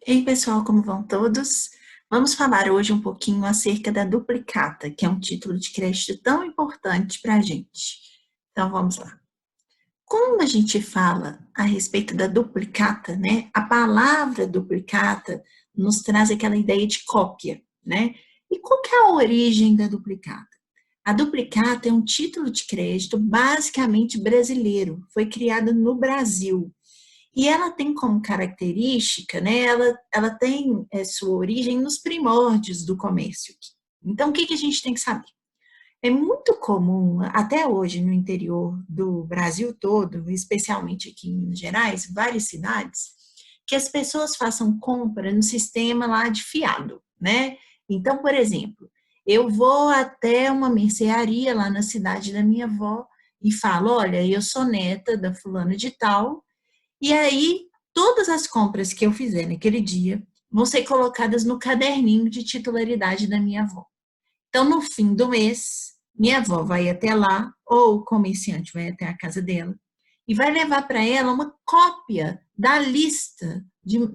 Ei, pessoal, como vão todos? Vamos falar hoje um pouquinho acerca da duplicata, que é um título de crédito tão importante para a gente. Então, vamos lá. Quando a gente fala a respeito da duplicata, né? A palavra duplicata nos traz aquela ideia de cópia, né? E qual que é a origem da duplicata? A duplicata é um título de crédito basicamente brasileiro, foi criado no Brasil. E ela tem como característica, né, ela tem sua origem nos primórdios do comércio. Então, o que a gente tem que saber? É muito comum, até hoje, no interior do Brasil todo, especialmente aqui em Minas Gerais, várias cidades, que as pessoas façam compra no sistema lá de fiado, né? Então, por exemplo, eu vou até uma mercearia lá na cidade da minha avó e falo, olha, eu sou neta da fulana de tal, e aí, todas as compras que eu fizer naquele dia vão ser colocadas no caderninho de titularidade da minha avó. Então, no fim do mês, minha avó vai até lá, ou o comerciante vai até a casa dela, e vai levar para ela uma cópia da lista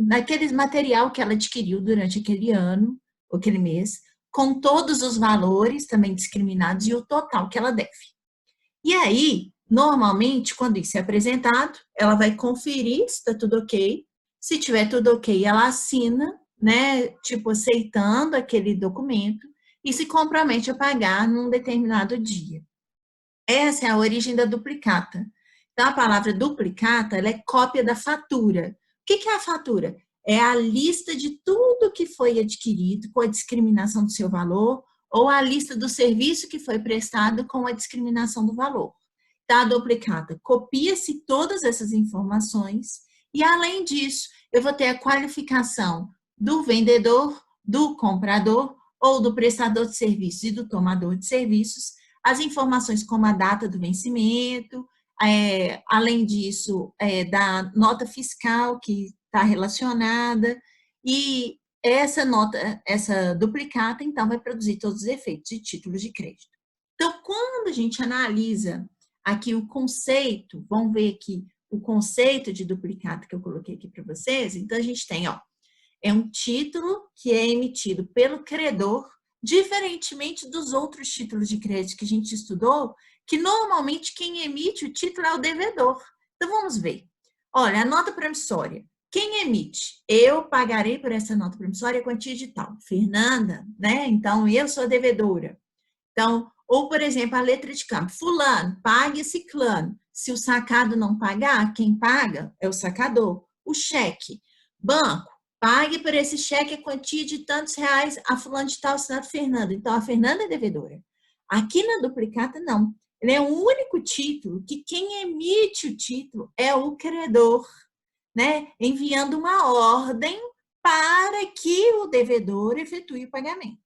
daquele material que ela adquiriu durante aquele ano, ou aquele mês, com todos os valores também discriminados e o total que ela deve. E aí, normalmente, quando isso é apresentado, ela vai conferir se está tudo ok. Se tiver tudo ok, ela assina, né? Tipo, aceitando aquele documento e se compromete a pagar num determinado dia. Essa é a origem da duplicata. Então, a palavra duplicata, ela é cópia da fatura. O que é a fatura? É a lista de tudo que foi adquirido com a discriminação do seu valor ou a lista do serviço que foi prestado com a discriminação do valor. Tá, a duplicata, copia-se todas essas informações e, além disso, eu vou ter a qualificação do vendedor, do comprador ou do prestador de serviços e do tomador de serviços, as informações como a data do vencimento, além disso, da nota fiscal que está relacionada, e essa nota, essa duplicata, então, vai produzir todos os efeitos de títulos de crédito. Então, quando a gente analisa aqui o conceito, vamos ver aqui o conceito de duplicata que eu coloquei aqui para vocês, então a gente tem, ó, é um título que é emitido pelo credor, diferentemente dos outros títulos de crédito que a gente estudou, que normalmente quem emite o título é o devedor. Então vamos ver. Olha, a nota promissória. Quem emite? Eu pagarei por essa nota promissória a quantia de tal. Fernanda, né? Então eu sou a devedora. Então, ou por exemplo, a letra de campo. Fulano, pague ciclano. Se o sacado não pagar, quem paga é o sacador. O cheque. Banco, pague por esse cheque a quantia de tantos reais a fulano de tal, assinado Fernanda. Então, a Fernanda é devedora. Aqui na duplicata, não. Ele é o único título que quem emite o título é o credor, né? Enviando uma ordem para que o devedor efetue o pagamento.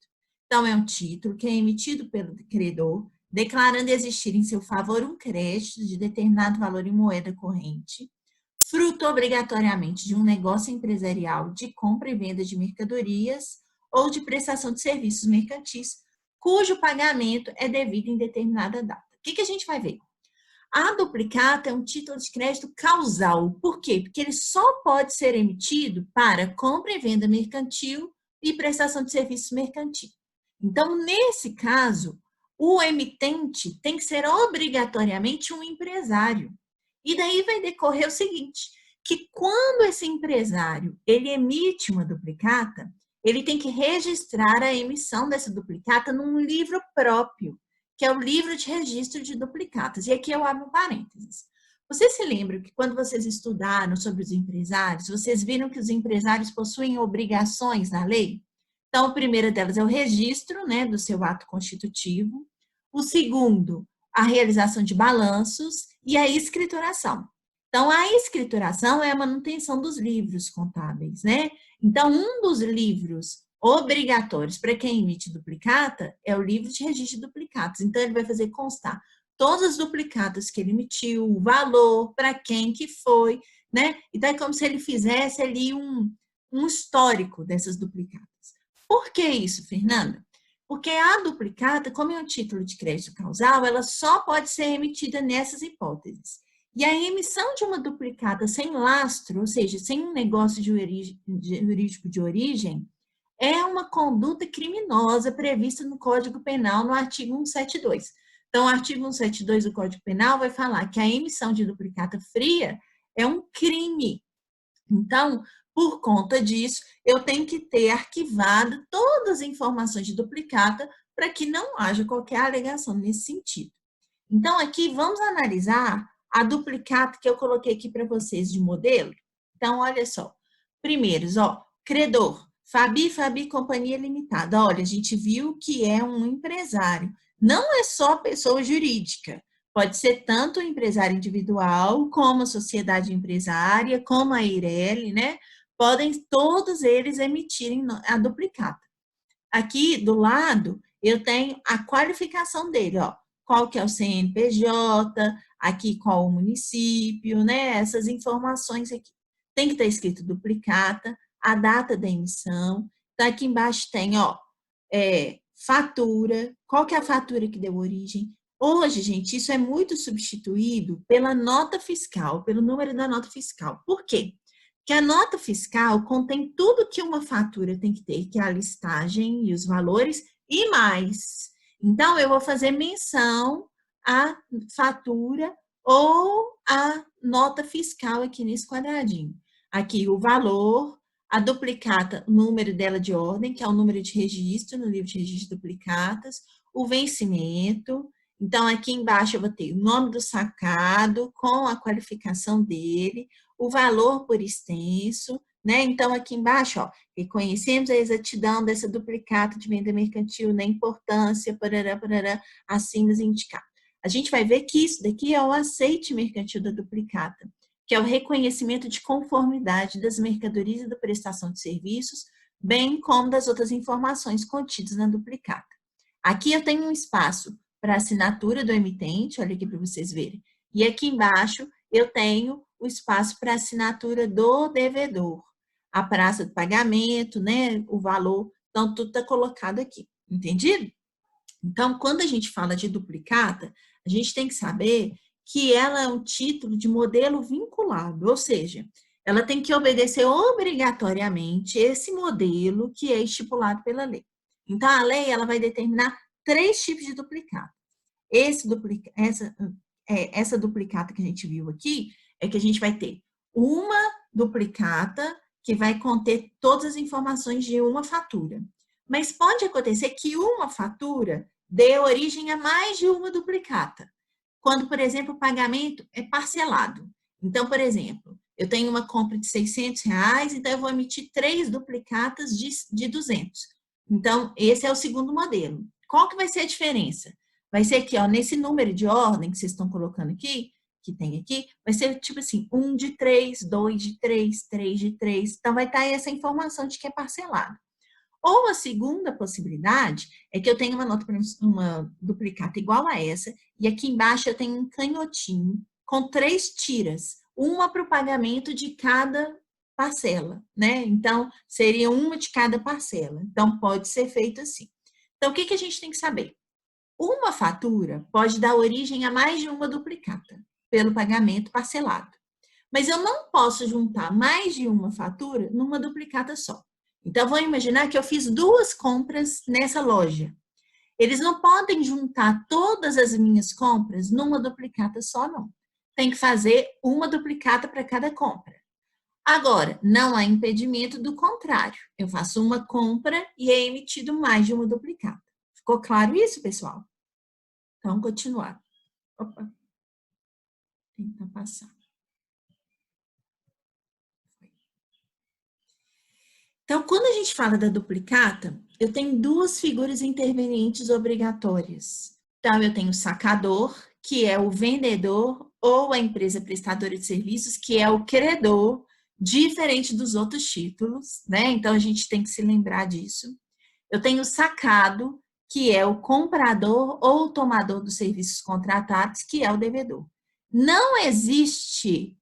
Então, é um título que é emitido pelo credor, declarando existir em seu favor um crédito de determinado valor em moeda corrente, fruto obrigatoriamente de um negócio empresarial de compra e venda de mercadorias ou de prestação de serviços mercantis, cujo pagamento é devido em determinada data. O que a gente vai ver? A duplicata é um título de crédito causal. Por quê? Porque ele só pode ser emitido para compra e venda mercantil e prestação de serviços mercantil. Então, nesse caso, o emitente tem que ser obrigatoriamente um empresário. E daí vai decorrer o seguinte, que quando esse empresário ele emite uma duplicata, ele tem que registrar a emissão dessa duplicata num livro próprio, que é o livro de registro de duplicatas. E aqui eu abro um parênteses. Vocês se lembram que quando vocês estudaram sobre os empresários, vocês viram que os empresários possuem obrigações na lei? Então, a primeira delas é o registro, né, do seu ato constitutivo. O segundo, a realização de balanços e a escrituração. Então, a escrituração é a manutenção dos livros contábeis, né? Então, um dos livros obrigatórios para quem emite duplicata é o livro de registro de duplicatas. Então, ele vai fazer constar todas as duplicatas que ele emitiu, o valor, para quem que foi, né? Então, é como se ele fizesse ali um histórico dessas duplicatas. Por que isso, Fernanda? Porque a duplicata, como é um título de crédito causal, ela só pode ser emitida nessas hipóteses. E a emissão de uma duplicata sem lastro, ou seja, sem um negócio jurídico de origem, é uma conduta criminosa prevista no Código Penal, no artigo 172. Então, o artigo 172 do Código Penal vai falar que a emissão de duplicata fria é um crime. Então, por conta disso, eu tenho que ter arquivado todas as informações de duplicata para que não haja qualquer alegação nesse sentido. Então, aqui vamos analisar a duplicata que eu coloquei aqui para vocês de modelo. Então, olha só. Primeiros, ó, credor, Fabi Companhia Limitada. Olha, a gente viu que é um empresário. Não é só pessoa jurídica. Pode ser tanto o empresário individual, como a sociedade empresária, como a Eireli, né? Podem todos eles emitirem a duplicata. Aqui do lado, eu tenho a qualificação dele, ó. Qual que é o CNPJ, aqui qual o município, né? Essas informações aqui. Tem que estar escrito duplicata, a data da emissão. Então, aqui embaixo tem, ó, fatura, qual que é a fatura que deu origem. Hoje, gente, isso é muito substituído pela nota fiscal, pelo número da nota fiscal. Por quê? Que a nota fiscal contém tudo que uma fatura tem que ter, que é a listagem e os valores, e mais. Então, eu vou fazer menção à fatura ou à nota fiscal aqui nesse quadradinho. Aqui o valor, a duplicata, o número dela de ordem, que é o número de registro no livro de registro de duplicatas, o vencimento. Então, aqui embaixo eu vou ter o nome do sacado com a qualificação dele, o valor por extenso, né? Então, aqui embaixo, ó, reconhecemos a exatidão dessa duplicata de venda mercantil na importância, parará, acima indicado. A gente vai ver que isso daqui é o aceite mercantil da duplicata, que é o reconhecimento de conformidade das mercadorias e da prestação de serviços, bem como das outras informações contidas na duplicata. Aqui eu tenho um espaço para assinatura do emitente, olha aqui para vocês verem. E aqui embaixo eu tenho o espaço para assinatura do devedor. A praça de pagamento, né, o valor, então tudo está colocado aqui, entendido? Então, quando a gente fala de duplicata, a gente tem que saber que ela é um título de modelo vinculado, ou seja, ela tem que obedecer obrigatoriamente esse modelo que é estipulado pela lei. Então, a lei ela vai determinar 3 tipos de duplicata. Essa duplicata que a gente viu aqui é que a gente vai ter uma duplicata que vai conter todas as informações de uma fatura. Mas pode acontecer que uma fatura dê origem a mais de uma duplicata. Quando, por exemplo, o pagamento é parcelado. Então, por exemplo, eu tenho uma compra de R$600, então eu vou emitir 3 duplicatas de 200. Então, esse é o segundo modelo. Qual que vai ser a diferença? Vai ser aqui, ó, nesse número de ordem que vocês estão colocando aqui, que tem aqui, vai ser tipo assim, 1 de 3, 2 de 3, 3 de 3. Então, vai estar essa informação de que é parcelado. Ou a segunda possibilidade é que eu tenho uma duplicata igual a essa, e aqui embaixo eu tenho um canhotinho com 3 tiras, uma para o pagamento de cada parcela, né? Então, seria uma de cada parcela. Então, pode ser feito assim. Então, o que a gente tem que saber? Uma fatura pode dar origem a mais de uma duplicata pelo pagamento parcelado. Mas eu não posso juntar mais de uma fatura numa duplicata só. Então, vou imaginar que eu fiz 2 compras nessa loja. Eles não podem juntar todas as minhas compras numa duplicata só, não. Tem que fazer uma duplicata para cada compra. Agora, não há impedimento do contrário. Eu faço uma compra e é emitido mais de uma duplicata. Ficou claro isso, pessoal? Então, continuar. Opa. Tentar passar. Então, quando a gente fala da duplicata, eu tenho 2 figuras intervenientes obrigatórias. Então, eu tenho o sacador, que é o vendedor, ou a empresa prestadora de serviços, que é o credor, diferente dos outros títulos, né? Então, a gente tem que se lembrar disso. Eu tenho o sacado, que é o comprador ou o tomador dos serviços contratados, que é o devedor. Não existe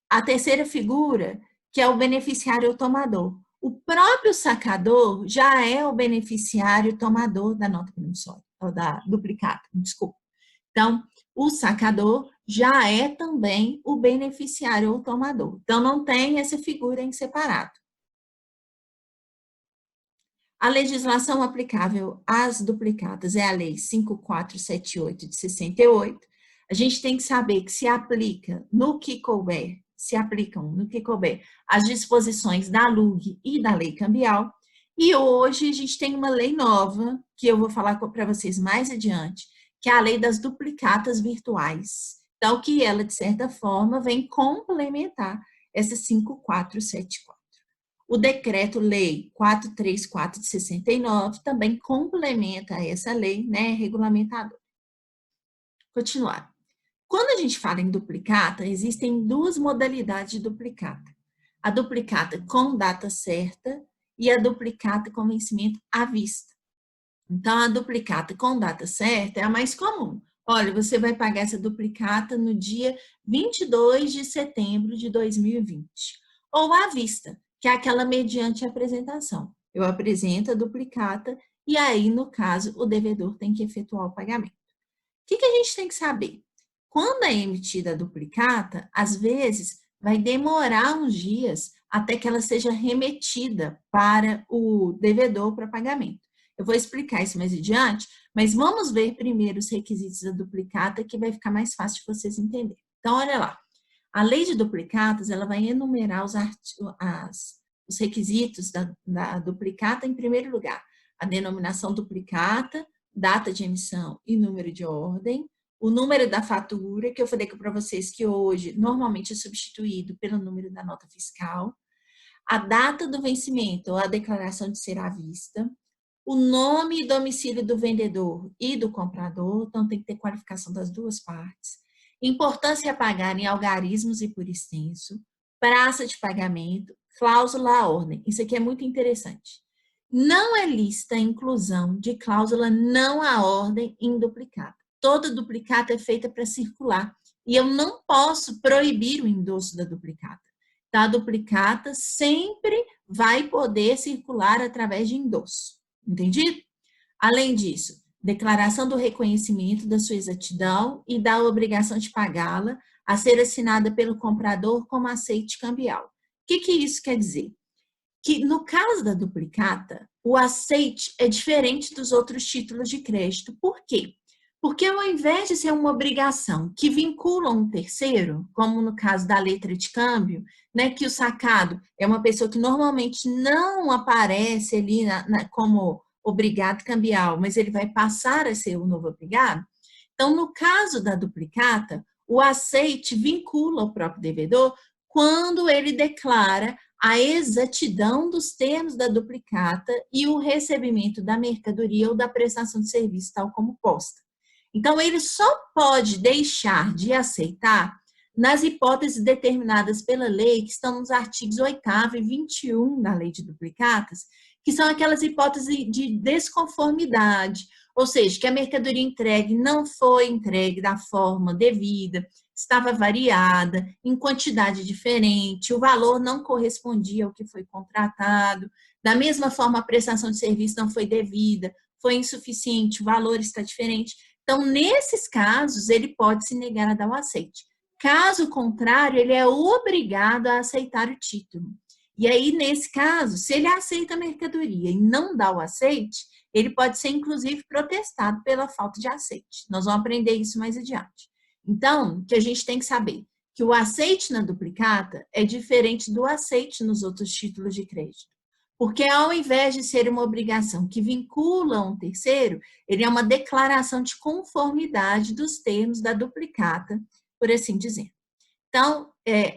a terceira figura, que é o beneficiário ou tomador. O próprio sacador já é o beneficiário tomador da nota promissória, ou da duplicata, desculpa. Então, o sacador já é também o beneficiário ou tomador. Então, não tem essa figura em separado. A legislação aplicável às duplicatas é a Lei 5478 de 68. A gente tem que saber que se aplicam no que couber as disposições da LUG e da Lei Cambial. E hoje a gente tem uma lei nova, que eu vou falar para vocês mais adiante, que é a Lei das Duplicatas Virtuais. Então, que ela, de certa forma, vem complementar essa 5474. O Decreto-Lei 434 de 69 também complementa essa lei, né, regulamentadora. Continuar. Quando a gente fala em duplicata, existem duas modalidades de duplicata. A duplicata com data certa e a duplicata com vencimento à vista. Então, a duplicata com data certa é a mais comum. Olha, você vai pagar essa duplicata no dia 22 de setembro de 2020. Ou à vista, que é aquela mediante apresentação. Eu apresento a duplicata e aí, no caso, o devedor tem que efetuar o pagamento. O que a gente tem que saber? Quando é emitida a duplicata, às vezes vai demorar uns dias até que ela seja remetida para o devedor para pagamento. Eu vou explicar isso mais adiante, mas vamos ver primeiro os requisitos da duplicata, que vai ficar mais fácil de vocês entenderem. Então, olha lá. A lei de duplicatas, ela vai enumerar os requisitos da duplicata em primeiro lugar. A denominação duplicata, data de emissão e número de ordem, o número da fatura, que eu falei para vocês que hoje normalmente é substituído pelo número da nota fiscal, a data do vencimento ou a declaração de ser à vista, o nome e domicílio do vendedor e do comprador, então tem que ter qualificação das duas partes, importância a pagar em algarismos e por extenso, praça de pagamento, cláusula à ordem. Isso aqui é muito interessante. Não é lista a inclusão de cláusula não à ordem em duplicata. Toda duplicata é feita para circular e eu não posso proibir o endosso da duplicata. Então, a duplicata sempre vai poder circular através de endosso. Entendido? Além disso, declaração do reconhecimento da sua exatidão e da obrigação de pagá-la a ser assinada pelo comprador como aceite cambial. O que isso quer dizer? Que no caso da duplicata, o aceite é diferente dos outros títulos de crédito. Por quê? Porque ao invés de ser uma obrigação que vincula um terceiro, como no caso da letra de câmbio, né, que o sacado é uma pessoa que normalmente não aparece ali como obrigado cambial, mas ele vai passar a ser o novo obrigado. Então, no caso da duplicata, o aceite vincula o próprio devedor quando ele declara a exatidão dos termos da duplicata e o recebimento da mercadoria ou da prestação de serviço, tal como posta. Então, ele só pode deixar de aceitar nas hipóteses determinadas pela lei, que estão nos artigos 8º e 21 da Lei de Duplicatas, que são aquelas hipóteses de desconformidade, ou seja, que a mercadoria entregue não foi entregue da forma devida, estava variada, em quantidade diferente, o valor não correspondia ao que foi contratado, da mesma forma a prestação de serviço não foi devida, foi insuficiente, o valor está diferente. Então, nesses casos, ele pode se negar a dar o aceite. Caso contrário, ele é obrigado a aceitar o título. E aí, nesse caso, se ele aceita a mercadoria e não dá o aceite, ele pode ser, inclusive, protestado pela falta de aceite. Nós vamos aprender isso mais adiante. Então, o que a gente tem que saber? Que o aceite na duplicata é diferente do aceite nos outros títulos de crédito. Porque ao invés de ser uma obrigação que vincula um terceiro, ele é uma declaração de conformidade dos termos da duplicata, por assim dizer. Então,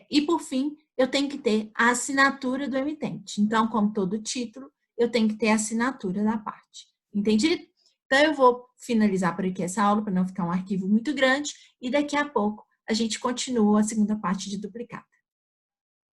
e por fim, eu tenho que ter a assinatura do emitente. Então, como todo título, eu tenho que ter a assinatura da parte. Entendido? Então, eu vou finalizar por aqui essa aula, para não ficar um arquivo muito grande, e daqui a pouco a gente continua a segunda parte de duplicata.